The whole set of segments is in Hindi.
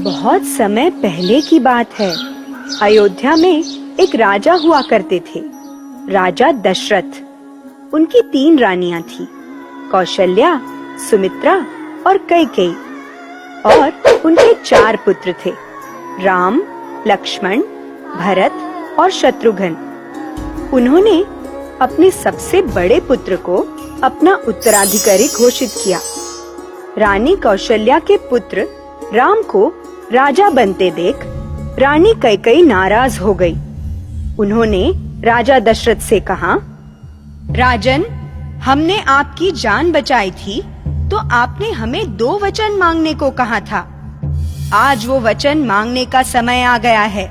बहुत समय पहले की बात है। अयोध्या में एक राजा हुआ करते थे, राजा दशरथ। उनकी 3 रानियां थीं, कौशल्या, सुमित्रा और कैकेयी। और उनके 4 पुत्र थे, राम, लक्ष्मण, भरत और शत्रुघ्न। उन्होंने अपने सबसे बड़े पुत्र को अपना उत्तराधिकारी घोषित किया। रानी कौशल्या के पुत्र राम को राजा बनते देख रानी कैकेयी नाराज हो गई। उन्होंने राजा दशरथ से कहा, राजन, हमने आपकी जान बचाई थी तो आपने हमें 2 वचन मांगने को कहा था। आज वो वचन मांगने का समय आ गया है।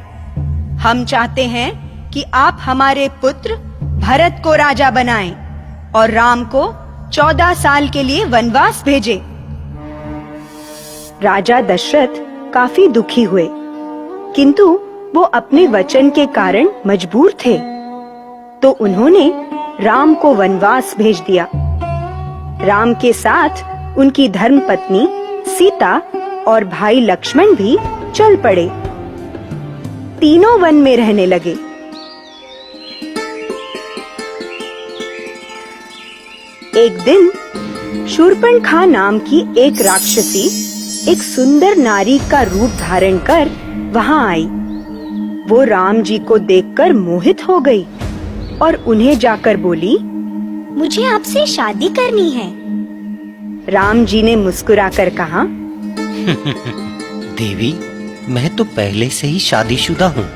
हम चाहते हैं कि आप हमारे पुत्र भरत को राजा बनाएं और राम को 14 साल के लिए वनवास भेजें। राजा दशरथ काफी दुखी हुए, किंतु वो अपने वचन के कारण मजबूर थे, तो उन्होंने राम को वनवास भेज दिया। राम के साथ उनकी धर्मपत्नी सीता और भाई लक्ष्मण भी चल पड़े। तीनों वन में रहने लगे। एक दिन शूर्पणखा नाम की एक राक्षसी एक सुंदर नारी का रूप धारण कर वहां आई। वो राम जी को देखकर मोहित हो गई और उन्हें जाकर बोली, मुझे आपसे शादी करनी है। राम जी ने मुस्कुराकर कहा, देवी, मैं तो पहले से ही शादीशुदा हूँ।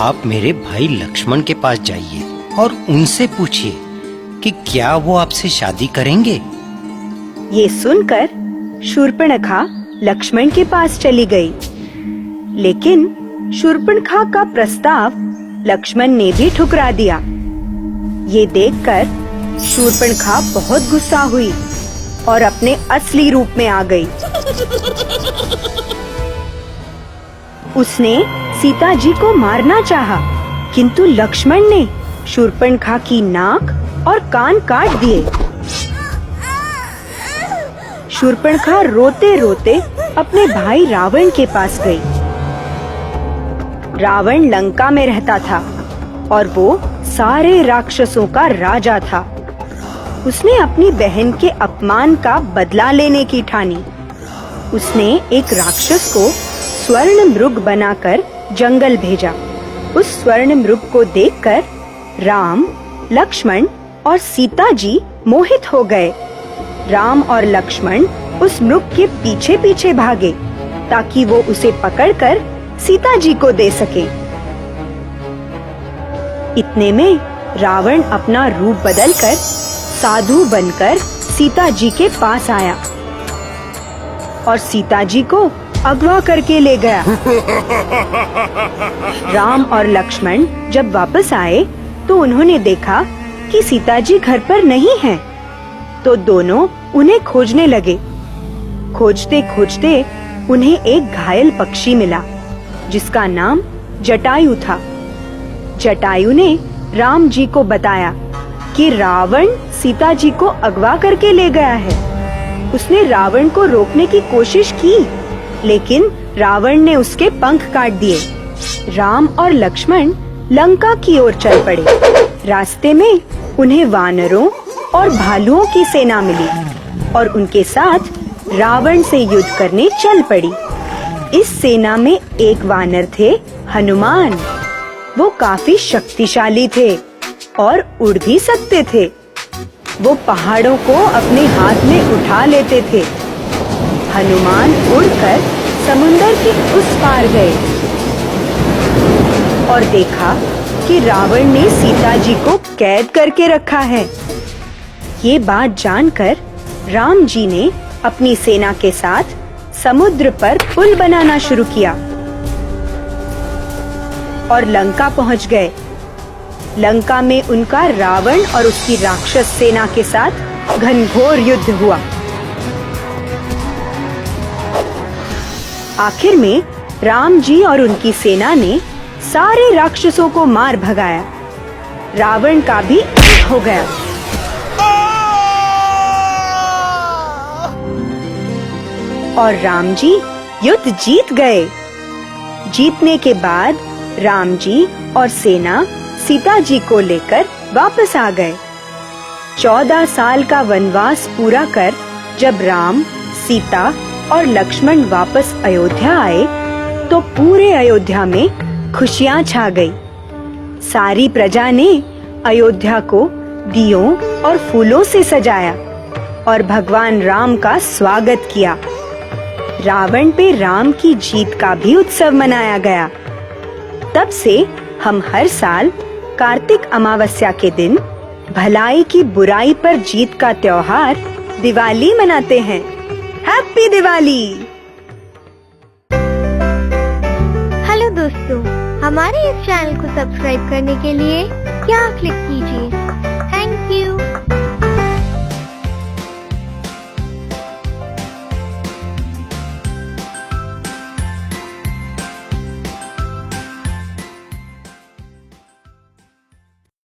आप मेरे भाई लक्ष्मण के पास जाइए और उनसे पूछिए कि क्या वो आपसे शादी करेंगे। ये सुनकर शूर्पणखा लक्ष्मण के पास चली गई, लेकिन शूर्पणखा का प्रस्ताव लक्ष्मण ने भी ठुकरा दिया। ये देखकर शूर्पणखा बहुत गुस्सा हुई और अपने असली रूप में आ गई। उसने सीता जी को मारना चाहा, किंतु लक्ष्मण ने शूर्पणखा की नाक और कान काट दिए। शूर्पणखा रोते रोते अपने भाई रावण के पास गई। रावण लंका में रहता था और वो सारे राक्षसों का राजा था। उसने अपनी बहन के अपमान का बदला लेने की ठानी। उसने एक राक्षस को स्वर्ण मृग बनाकर जंगल भेजा। उस स्वर्ण मृग को देखकर राम, लक्ष्मण और सीता जी मोहित हो गए। राम और लक्ष्मण उस मृग के पीछे पीछे भागे ताकि वो उसे पकड़कर सीता जी को दे सके। इतने में रावण अपना रूप बदलकर साधु बनकर सीता जी के पास आया और सीता जी को अगवा करके ले गया। राम और लक्ष्मण जब वापस आए तो उन्होंने देखा कि सीता जी घर पर नहीं हैं, तो दोनों उन्हें खोजने लगे। खोजते खोजते उन्हें एक घायल पक्षी मिला जिसका नाम जटायु था। जटायु ने राम जी को बताया कि रावण सीता जी को अगवा करके ले गया है। उसने रावण को रोकने की कोशिश की, लेकिन रावण ने उसके पंख काट दिए। राम और लक्ष्मण लंका की ओर चल पड़े। रास्ते में उन्हें वानरों और भालुओं की सेना मिली और उनके साथ रावण से युद्ध करने चल पड़ी। इस सेना में एक वानर थे, हनुमान। वो काफी शक्तिशाली थे और उड़ भी सकते थे। वो पहाड़ों को अपने हाथ में उठा लेते थे। हनुमान उड़कर समुंदर के उस पार गए और देखा कि रावण ने सीता जी को कैद करके रखा है। ये बात जानकर राम जी ने अपनी सेना के साथ समुद्र पर पुल बनाना शुरू किया और लंका पहुंच गए। लंका में उनका रावण और उसकी राक्षस सेना के साथ घनघोर युद्ध हुआ। आखिर में राम जी और उनकी सेना ने सारे राक्षसों को मार भगाया। रावण का भी अंत हो गया। और राम जी युद्ध जीत गए। जीतने के बाद राम जी और सेना सीता जी को लेकर वापस आ गए। 14 साल का वनवास पूरा कर जब राम, सीता और लक्ष्मण वापस अयोध्या आए तो पूरे अयोध्या में खुशियां छा गई। सारी प्रजा ने अयोध्या को दियों और फूलों से सजाया और भगवान राम का स्वागत किया। रावण पे राम की जीत का भी उत्सव मनाया गया। तब से हम हर साल कार्तिक अमावस्या के दिन भलाई की बुराई पर जीत का त्योहार दिवाली मनाते हैं। हैप्पी दिवाली! हेलो दोस्तों, हमारे इस चैनल को सब्सक्राइब करने के लिए यहाँ क्लिक कीजिए